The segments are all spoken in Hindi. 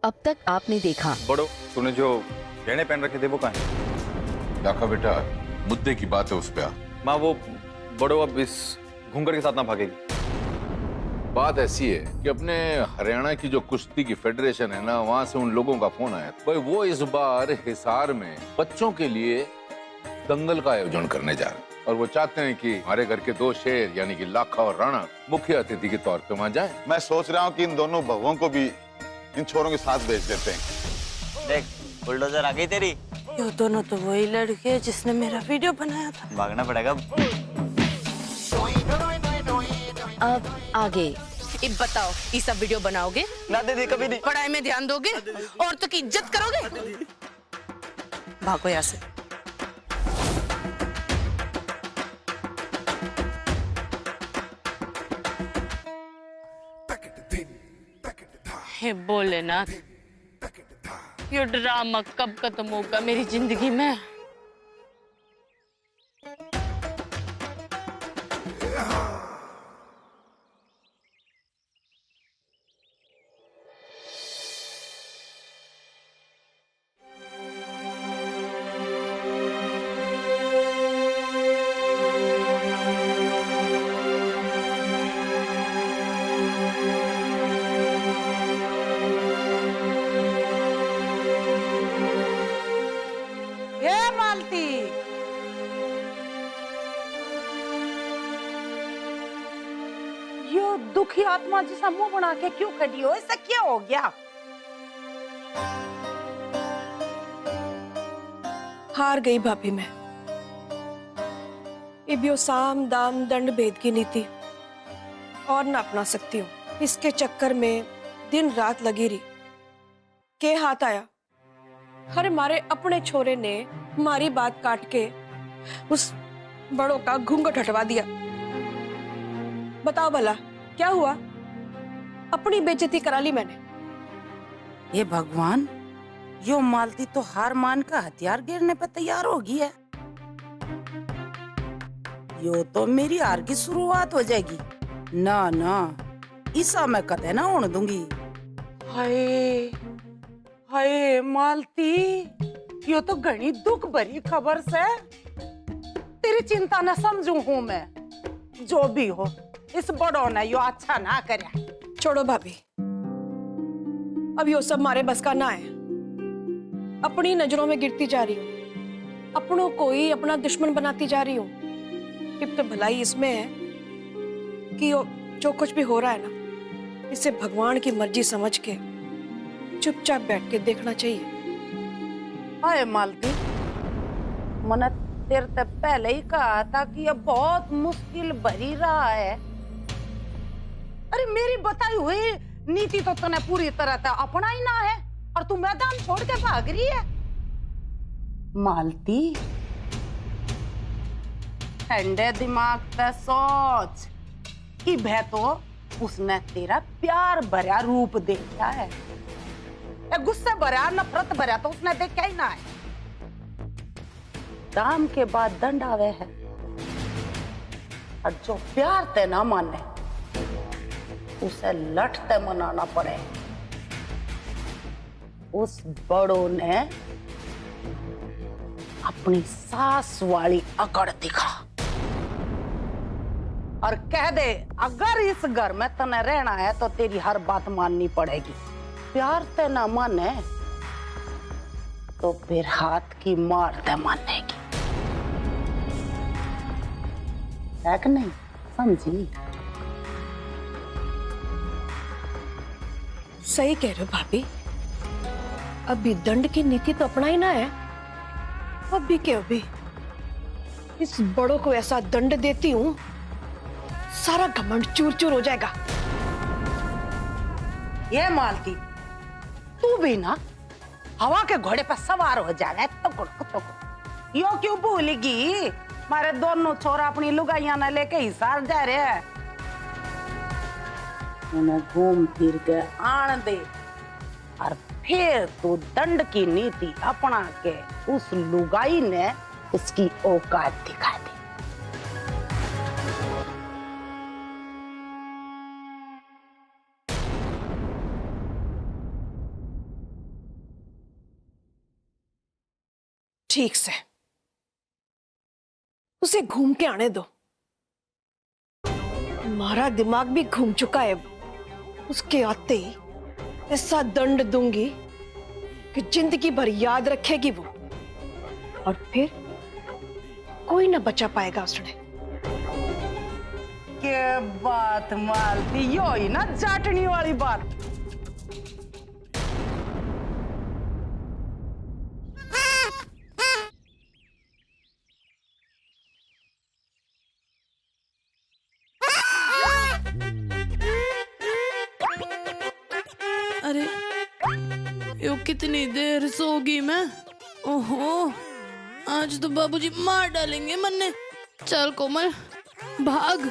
अब तक आपने देखा। बड़ो, तूने जो गहने पहन रखे थे वो कहाँ हैं? देखा बेटा, मुद्दे की बात है उस पे आ। माँ वो बड़ो अब इस घूंघर के साथ ना भागेगी। बात ऐसी है कि अपने हरियाणा की जो कुश्ती की फेडरेशन है ना, वहाँ से उन लोगों का फोन आया भाई, वो इस बार हिसार में बच्चों के लिए दंगल का आयोजन करने जा रहे हैं और वो चाहते हैं कि हमारे घर के 2 शेर यानी कि लाखा और राणा मुख्य अतिथि के तौर पे वहाँ जाएं। मैं सोच रहा हूँ कि इन दोनों बहुओं को भी इन छोरों के साथ भेज देते हैं। देख, बुलडोजर आ गई तेरी। ये दोनों तो वही लड़के हैं जिसने मेरा वीडियो बनाया था। भागना पड़ेगा। अब आगे। अब बताओ, ये सब वीडियो बनाओगे? ना दीदी, कभी नहीं। पढ़ाई में ध्यान दोगे? औरतों की इज्जत करोगे? भागो यहाँ से। हे भोलेनाथ, ये ड्रामा कब खत्म होगा मेरी जिंदगी में? यो दुखी आत्मा जैसा मुंह बना के क्यों खड़ी हो? ऐसा क्या हो गया? हार गई भाभी मैं। इबियो साम दाम दंड भेद की नीति और ना अपना सकती हूँ। इसके चक्कर में दिन रात लगी रही। के हाथ आया? अरे मारे अपने छोरे ने हमारी बात काट के उस बड़ों का घूंघट हटवा दिया। बताओ भला क्या हुआ? अपनी बेइज्जती करा ली मैंने। ये भगवान, यो मालती तो हार मान का हथियार गिरने पे तैयार होगी है। यो तो मेरी हार की शुरुआत हो जाएगी। ना ना, इसा मैं कतई ना होने दूंगी। हाय हाय मालती, यो तो घनी दुख भरी खबर से। तेरी चिंता न समझू हूँ मैं। जो भी हो, इस बड़ों ने यो अच्छा ना करे। छोड़ो भाभी, अब यो सब मारे बस का ना है। अपनी नजरों में गिरती जा रही हूँ, अपनों को ही अपना दुश्मन बनाती जा रही हूँ। अब तो भलाई इसमें है कि जो कुछ भी हो रहा है ना, इसे भगवान की मर्जी समझ के चुपचाप बैठ के देखना चाहिए। हाय मालती, मैंने तेरे से पहले ही कहा था कि ये बहुत मुश्किल भरी रहा है। अरे मेरी बताई हुई नीति तो तूने पूरी तरह से अपना ही ना है और तू मैदान छोड़ के भाग रही है। मालती, ठंडे दिमाग से सोच कि भै तो उसने तेरा प्यार भरा रूप देखा है। गुस्से भरा, नफरत भरा तो उसने देखा ही ना है। दाम के बाद दंड आवे है और जो प्यार ते ना माने उसे लटते मनाना पड़े। उस बड़ों ने अपनी सास वाली अकड़ दिखा और कह दे, अगर इस घर में तने रहना है तो तेरी हर बात माननी पड़ेगी। प्यार ते ना माने तो फिर हाथ की मार ते मानेगी, है कि नहीं? समझी? सही कह रहे हो भाभी, अभी दंड की नीति तो अपना ही ना है। अभी क्या, अभी इस बड़ों को ऐसा दंड देती हूँ, सारा घमंड चूर चूर हो जाएगा। ये मालती, तू भी ना हवा के घोड़े पर सवार हो जाए। तो यो क्यों भूलेगी? मारे दोनों छोरा अपनी लुगाइया ने लेके हिसार जा रहे हैं। उन्हें घूम फिर के आन दे और फिर तू दंड की नीति अपना के उस लुगाई ने उसकी औकात दिखा दी। ठीक से उसे घूम के आने दो। हमारा दिमाग भी घूम चुका है। उसके आते ही ऐसा दंड दूंगी कि जिंदगी भर याद रखेगी वो, और फिर कोई ना बचा पाएगा उसने। के बात मालती, यो ही ना चाटनी वाली बात। अरे यो कितनी देर सोगी मैं। ओहो, आज तो बाबूजी मार डालेंगे मन्ने। चल कोमल भाग।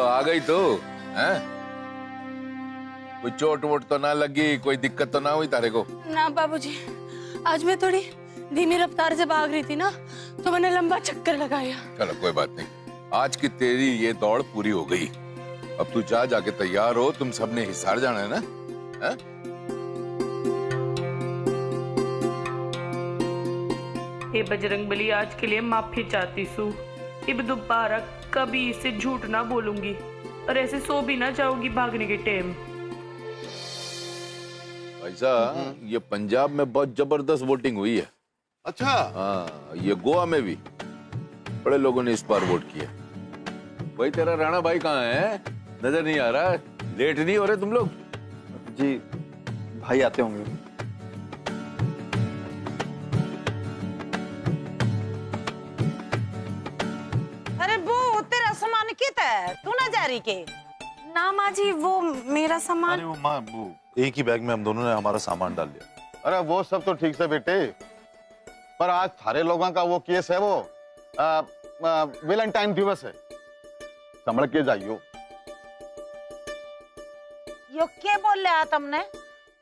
आ गई तो हैं? कोई चोट वोट तो ना लगी, कोई दिक्कत तो ना हुई तारे को? ना बाबूजी, आज मैं थोड़ी धीमी रफ्तार से भाग रही थी ना, तो मैंने लंबा चक्कर लगाया। चलो कोई बात नहीं, आज की तेरी ये दौड़ पूरी हो गई। अब तू जाके तैयार हो, तुम सबने हिसार जाना है ना? है? हे बजरंगबली, आज के लिए माफी चाहती सू। इब दोबारा कभी इसे झूठ ना बोलूंगी, और ऐसे सो भी ना जाऊंगी भागने के टाइम। ऐसा ये पंजाब में बहुत जबरदस्त वोटिंग हुई है। अच्छा। हाँ, ये गोवा में भी बड़े लोगों ने इस बार वोट किया। भाई तेरा राणा भाई कहाँ है? नजर नहीं आ रहा। लेट नहीं हो रहे तुम लोग? जी भाई आते होंगे। अरे वो तेरा सामान कित है, तू ना जा रही के? ना माँ जी, वो मेरा सामान। अरे वो माँ, वो एक ही बैग में हम दोनों ने हमारा सामान डाल लिया। अरे वो सब तो ठीक से बेटे, पर आज थारे लोगों का वो केस है, वो वैलेंटाइन दिवस है, संभल के जाइयो। यो क्या बोल रहा तुमने?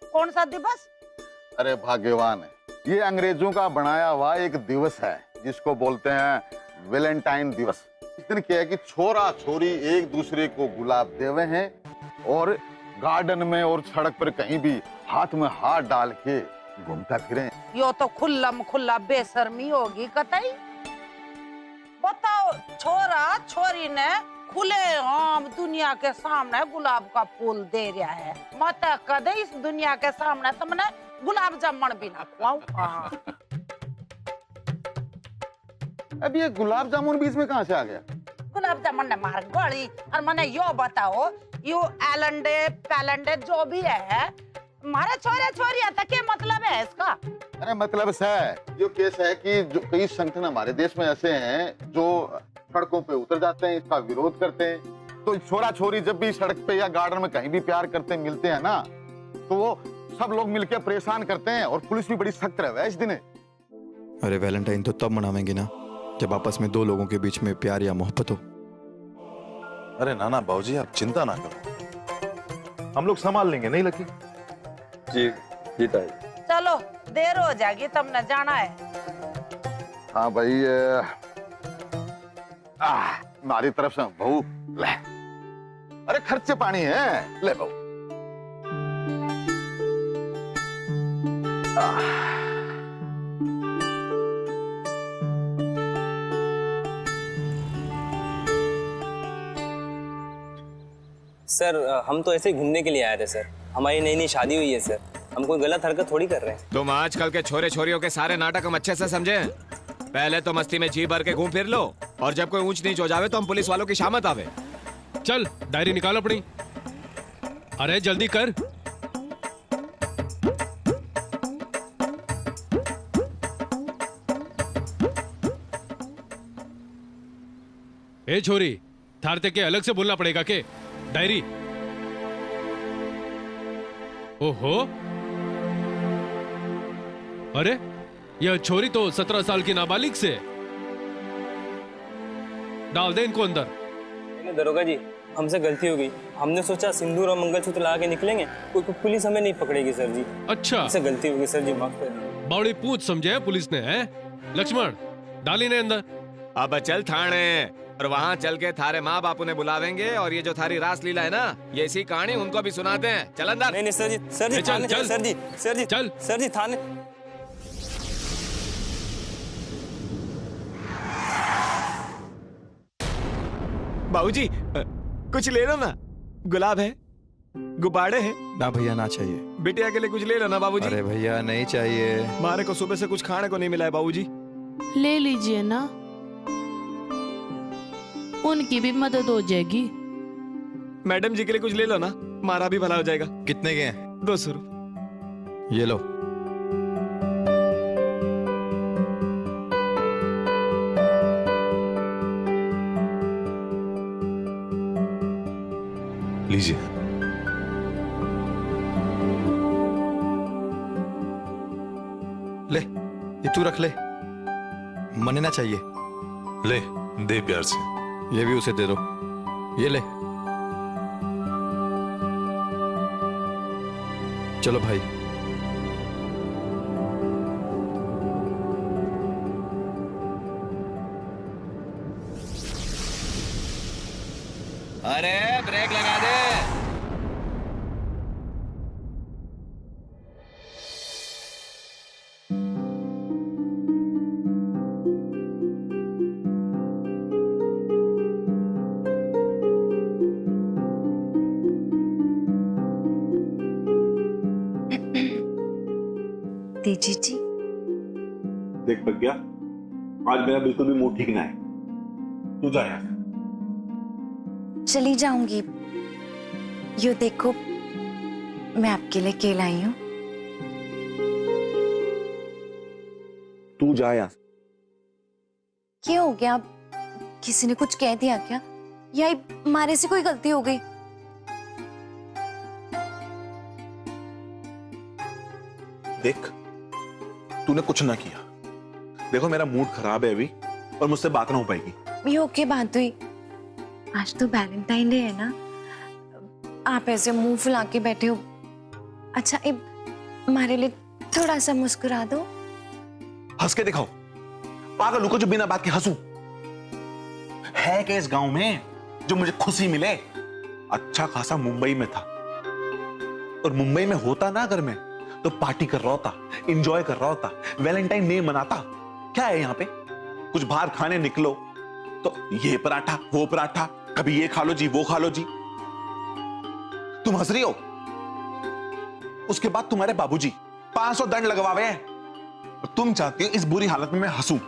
कौन सा दिवस? अरे भाग्यवान है, ये अंग्रेजों का बनाया हुआ एक दिवस है जिसको बोलते हैं वैलेंटाइन दिवस। इस दिन क्या है कि छोरा छोरी एक दूसरे को गुलाब देवे हैं, और गार्डन में और सड़क पर कहीं भी हाथ में हाथ डाल के घूमता फिरे। यो तो खुल्लम खुल्ला बेशर्मी होगी कतई। बताओ, छोरा छोरी ने खुले आम दुनिया के सामने गुलाब का फूल दे रहा है। मत कदे इस दुनिया के सामने तुमने गुलाब जामुन भी ना खुआऊं। अब ये गुलाब जामुन बीच में कहाँ से आ गया? गुलाब जामुन ने मार गोली। और मैंने यो बताओ, यो एलंडे पैलंडे जो भी है, हमारे छोरे छोरिया तक क्या मतलब है इसका? अरे मतलब है, जो केस है कि जो कई संगठन हमारे देश में ऐसे हैं जो सड़कों पे उतर जाते हैं, इसका विरोध करते हैं। तो छोरा छोरी जब भी सड़क पे या गार्डन में कहीं भी प्यार करते मिलते हैं ना, तो वो सब लोग मिलकर परेशान करते हैं, और पुलिस भी बड़ी सख्त रहे इस दिन। अरे वैलेंटाइन तो तब मनावेंगे ना जब आपस में दो लोगों के बीच में प्यार या मोहब्बत हो। अरे नाना बाबूजी, आप चिंता ना करो, हम लोग संभाल लेंगे, नहीं लकी? जी जी ताई। चलो देर हो जाएगी, तुमने जाना है। हाँ भाई, हमारी तरफ से बहू ले। अरे खर्चे पानी है, ले बहू। सर, हम तो ऐसे ही घूमने के लिए आए थे सर। हमारी नई नई शादी हुई है सर, हम कोई गलत हरकत थोड़ी कर रहे हैं। तुम आजकल के छोरे छोरियों के सारे नाटक हम अच्छे से समझे। पहले तो मस्ती में जी भर के घूम फिर लो, और जब कोई ऊंच नीच हो जावे तो हम पुलिस वालों की शामत आवे। चल डायरी निकाल अपनी। अरे जल्दी कर। ए छोरी, थारते के अलग से बोलना पड़ेगा के? डायरी। ओहो, अरे यह छोरी तो 17 साल की नाबालिग से। डाल दे इनको अंदर। दरोगा जी, हमसे गलती हो गई। हमने सोचा सिंदूर और मंगलसूत्र लगा के निकलेंगे, कोई पुलिस हमें नहीं पकड़ेगी सर जी। अच्छा, हमसे गलती हो गई सर जी, माफ कर। बड़ी पूछ समझे पुलिस ने, है? लक्ष्मण, डाल इन्हें अंदर। अब चल थाने और वहाँ चल के थारे माँ बापू ने बुलावेंगे और ये जो थारी रास लीला है ना, ये इसी कहानी उनको भी सुनाते हैं। चल अंदर। नहीं सर जी, चल, थाने, चल। सर जी थाने। बाबूजी कुछ ले लो ना, गुलाब है, गुब्बारे हैं। ना भैया ना चाहिए। बिटिया के लिए कुछ ले लो ना बाबूजी। अरे भैया नहीं चाहिए। मारे को सुबह से कुछ खाने को नहीं मिला है बाबूजी। ले लीजिए ना, उनकी भी मदद हो जाएगी। मैडम जी के लिए कुछ ले लो ना, मारा भी भला हो जाएगा। कितने के हैं? 200 रुपये। ये लो। लीजिए। ले, ये तू रख ले, मने ना चाहिए। ले दे प्यार से। ये भी उसे दे दो। ये ले। चलो भाई। अरे ब्रेक लगा दे। तेजी जी, देख प्रज्ञा, आज मेरा बिल्कुल भी मूड ठीक ना है। तू जा यहाँ से। चली जाऊंगी। यो देखो, मैं आपके लिए केला आई हूँ। तू जा यहाँ से। क्या हो गया? किसी ने कुछ कह दिया क्या, या हमारे से कोई गलती हो गई? देख, तूने कुछ ना किया। देखो मेरा मूड खराब है अभी और मुझसे बात ना हो पाएगी। ये ओके बात हुई। आज तो वैलेंटाइन डे है ना, आप ऐसे मुंह फुला के बैठे हो। अच्छा, हमारे लिए थोड़ा सा मुस्कुरा दो। हंस के दिखाओ। पागल हूं जो बिना बात के हंसू? है क्या इस गांव में जो मुझे खुशी मिले? अच्छा खासा मुंबई में था, और मुंबई में होता ना अगर मैं, तो पार्टी कर रहा होता, एंजॉय कर रहा होता, वैलेंटाइन डे मनाता। क्या है यहाँ पे? कुछ बाहर खाने निकलो तो ये पराठा वो पराठा, कभी ये खा लो जी वो खा लो जी। तुम हंस रही हो, उसके बाद तुम्हारे बाबूजी 500 दंड लगवावे हैं, और तुम चाहती हो इस बुरी हालत में मैं हंसूं।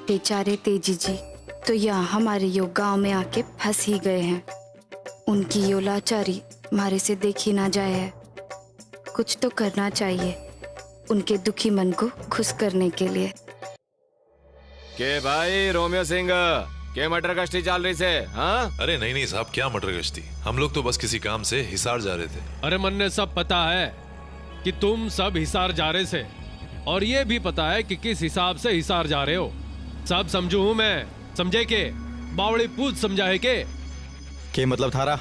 बेचारे तेजी जी तो यहाँ हमारे यो गांव में आके फंस ही गए हैं। उनकी यो लाचारी हमारे से देखी ना जाए है। कुछ तो करना चाहिए उनके दुखी मन को खुश करने के लिए। के भाई रोमियो सिंह के मटर गश्ती चल रही से? हाँ? अरे नहीं नहीं साहब, क्या मटर गश्ती, हम लोग तो बस किसी काम से हिसार जा रहे थे। अरे मन ने सब पता है कि तुम सब हिसार जा रहे थे, और ये भी पता है कि किस हिसाब से हिसार जा रहे हो। सब समझू हूं मैं, समझे के? बावड़ी पूछ समझा है के मतलब थारा?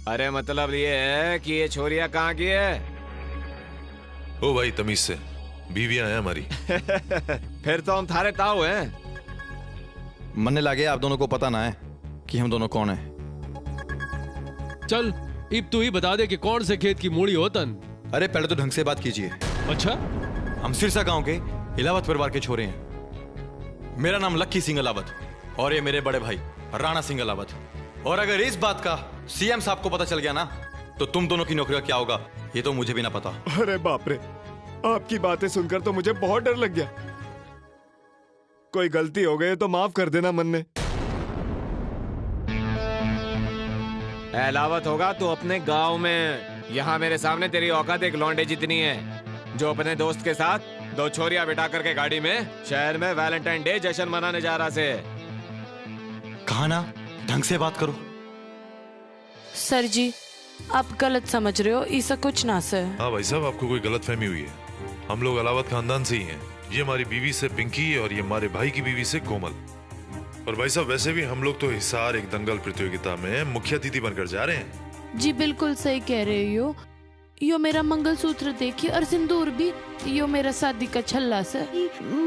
अरे मतलब ये है कि ये छोरिया कहाँ की है? ओ भाई तमीज से, बीवियां हैं हमारी। फिर तो हम थारे ताऊ हैं। मन्ने लगे आप दोनों को पता ना है कि हम दोनों कौन हैं। चल इब तू ही बता दे कि कौन से खेत की मूड़ी हो तन। अरे पहले तो ढंग से बात कीजिए। अच्छा, हम सिरसा गांव के इलावत परिवार के छोरे हैं। मेरा नाम लक्की सिंह अलावत और ये मेरे बड़े भाई राणा सिंह अलावत। और अगर इस बात का सीएम साहब को पता चल गया ना, तो तुम दोनों की नौकरी का क्या होगा ये तो मुझे भी ना पता। अरे बाप रे, आपकी बातें सुनकर तो मुझे बहुत डर लग गया। कोई गलती हो गई तो माफ कर देना मन ने। अलावत होगा तो अपने गांव में। यहाँ मेरे सामने तेरी औकात एक लौंडे जितनी है, जो अपने दोस्त के साथ 2 छोरियां बिठा करके गाड़ी में शहर में वैलेंटाइन डे जश्न मनाने जा रहा से। कहा ना ढंग से बात करो। सर जी आप गलत समझ रहे हो, ऐसा कुछ ना सर। हाँ भाई साहब, आपको कोई गलत फहमी हुई है। हम लोग अलावत खानदान से ही हैं। ये हमारी बीवी से पिंकी और ये हमारे भाई की बीवी से कोमल। और भाई साहब वैसे भी हम लोग तो हिसार एक दंगल प्रतियोगिता में मुख्य अतिथि बनकर जा रहे हैं। जी बिल्कुल सही कह रहे हो। यो मेरा मंगलसूत्र देखिए और सिंदूर भी, यो मेरा शादी का छल्ला सर,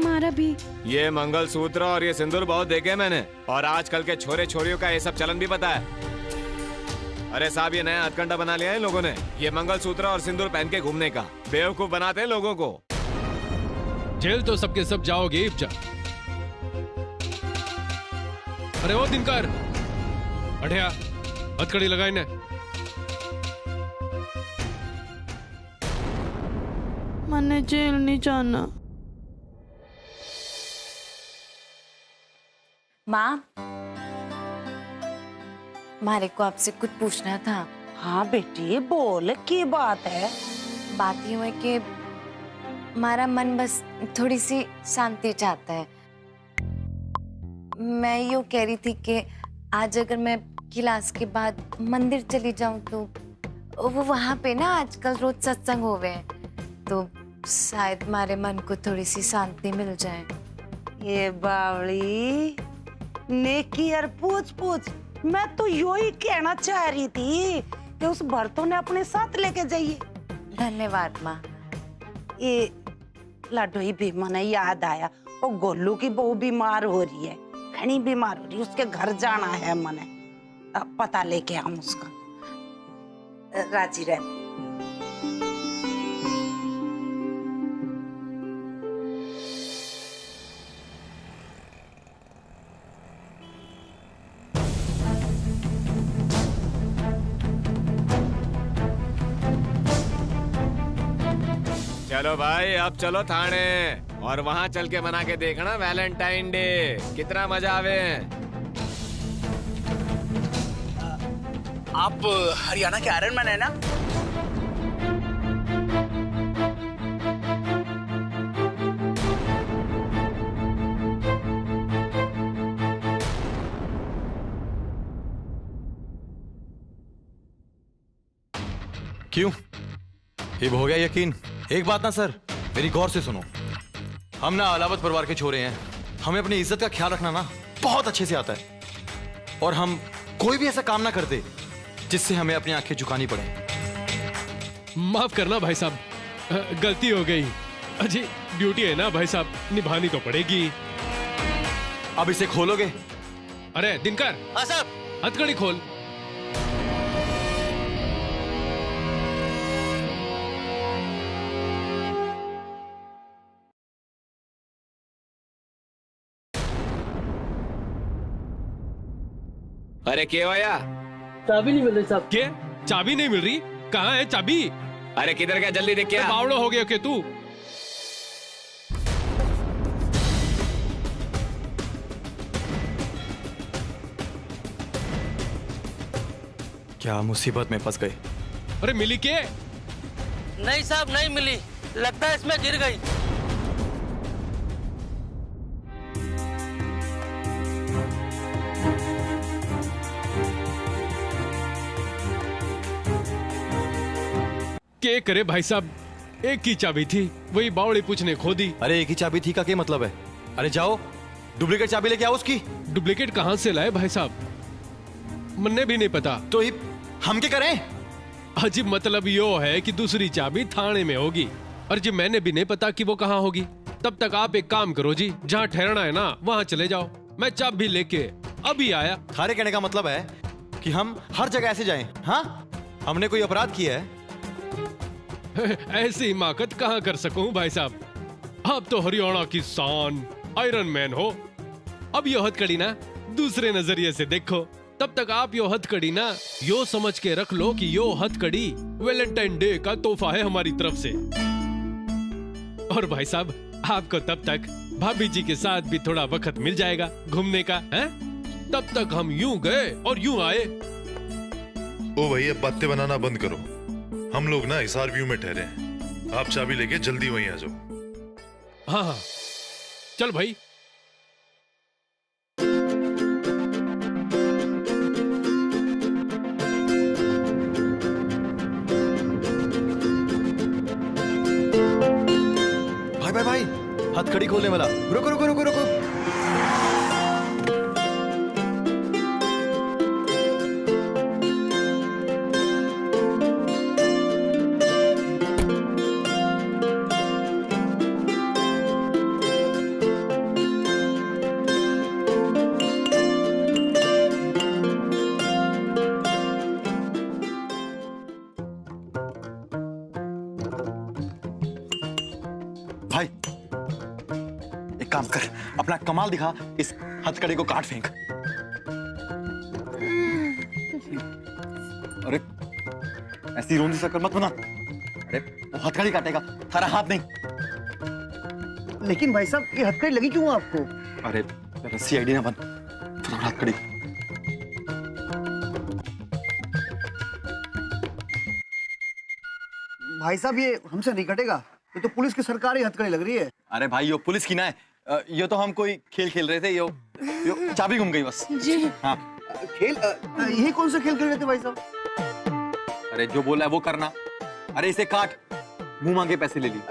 मारा भी। ये मंगलसूत्र और ये सिंदूर बहुत देखे मैंने, और आजकल के छोरे छोरियों का ये सब चलन भी पता है। अरे साहब, ये नया हथकंडा बना लिया है लोगों ने, ये मंगलसूत्र और सिंदूर पहन के घूमने का। बेवकूफ बनाते हैं लोगों को। जेल तो सबके सब जाओगे इब्जा। अरे ओ दिनकर, अठिया हथकड़ी लगाई ने। मैंने जेल नहीं जाना। माँ, मारे को आपसे कुछ पूछना था। हाँ बेटी बोल, की बात है? बात यूं है कि हमारा मन बस थोड़ी सी शांति चाहता है। मैं यूं कह रही थी कि आज अगर मैं क्लास के बाद मंदिर चली जाऊं तो वो वहां पे ना आजकल रोज सत्संग होवे हैं, तो शायद हमारे मन को थोड़ी सी शांति मिल जाए। ये बावली नेकी और पूछ पूछ, मैं तो यो ही कहना चाह रही थी कि उस भरतों ने अपने साथ लेके जाइए। धन्यवाद माँ। ये लाडोई भी मने याद आया, वो गोलू की बहू बीमार हो रही है, घनी बीमार हो रही है, उसके घर जाना है मने। अब पता लेके हम उसका। राजी रह। चलो भाई, अब चलो थाने, और वहाँ चल के मना के देखना वैलेंटाइन डे, कितना मजा आवे। आप हरियाणा के आयरन मैन है ना? क्यों? अब हो गया यकीन? एक बात ना सर, मेरी गौर से सुनो। हम ना अलावत परिवार के छोरे हैं, हमें अपनी इज्जत का ख्याल रखना ना बहुत अच्छे से आता है, और हम कोई भी ऐसा काम ना करते जिससे हमें अपनी आंखें झुकानी पड़े। माफ करना भाई साहब, गलती हो गई। अजी ड्यूटी है ना भाई साहब, निभानी तो पड़ेगी। अब इसे खोलोगे? अरे दिनकर, हाँ साहब, हथकड़ी खोल। अरे क्या हुआ? चाबी नहीं मिल रही साहब। क्या चाबी नहीं मिल रही? कहाँ है चाबी? अरे किधर गया, जल्दी देख। क्या बावड़ो हो गया क्या तू? क्या मुसीबत में फंस गए? अरे मिली क्या? नहीं साहब, नहीं मिली, लगता है इसमें गिर गई। क्या करे भाई साहब, एक ही चाबी थी, वही बावड़ी पूछने खो दी। अरे एक ही चाबी थी का क्या मतलब है? अरे जाओ डुप्लीकेट चाबी लेके आओ उसकी। डुप्लीकेट कहाँ से लाए भाई साहब, मुन्ने भी नहीं पता। तो हम क्या करें? अजीब मतलब यो है कि दूसरी चाबी थाने में होगी, और जी मैंने भी नहीं पता कि वो कहाँ होगी। तब तक आप एक काम करो जी, जहाँ ठहरना है ना वहाँ चले जाओ, मैं चाबी लेके अभी आया। थारे कहने का मतलब है कि हम हर जगह ऐसे जाएं? हाँ, हमने कोई अपराध किया है? ऐसी हिमाकत कहाँ कर सकूं भाई साहब, आप तो हरियाणा की शान आयरन मैन हो। अब यो हथकड़ी ना दूसरे नजरिए से देखो, तब तक आप यो हथकड़ी ना यो समझ के रख लो कि यो हथकड़ी वैलेंटाइन डे का तोहफा है हमारी तरफ से। और भाई साहब आपको तब तक भाभी जी के साथ भी थोड़ा वक्त मिल जाएगा घूमने का, हैं? तब तक हम यूं गए और यूं आए। ओ भाई, अब बातें बनाना बंद करो, हम लोग ना हिसार व्यू में ठहरे हैं, आप चाबी लेके जल्दी वहीं आ जाओ। हाँ चल भाई। भाई भाई भाई, हथकड़ी खोलने वाला, रुको रुको रुको रुको। काम कर, अपना कमाल दिखा, इस हथकड़ी को काट फेंक। अरे ऐसी रोंदी शक्ल मत बना। अरे वो हथकड़ी काटेगा, थारा हाथ नहीं। लेकिन भाई साहब ये हथकड़ी लगी क्यों आपको? अरे रस्सी आईडी ना बन, फटाफट हथकड़ी। भाई साहब ये हमसे नहीं कटेगा, ये तो पुलिस की सरकारी हथकड़ी लग रही है। अरे भाई यो पुलिस की ना है, ये तो हम कोई खेल खेल रहे थे, यो चाबी गुम गई बस। जी हाँ खेल? यही कौन सा खेल खेल रहे थे भाई साहब? अरे जो बोला है वो करना। अरे इसे काट, मुंह मांगे पैसे ले लिए।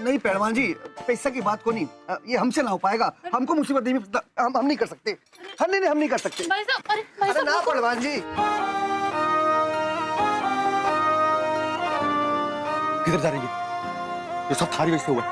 नहीं पहलवान जी, पैसा की बात को नहीं, ये हमसे ना हो पाएगा, हमको मुसीबत नहीं, हम नहीं कर सकते। हाँ नहीं हम नहीं कर सकते भाई साहब। अरे ना पहलवान जी। किधर जा रही है? ये सब थारी वजह से हुआ।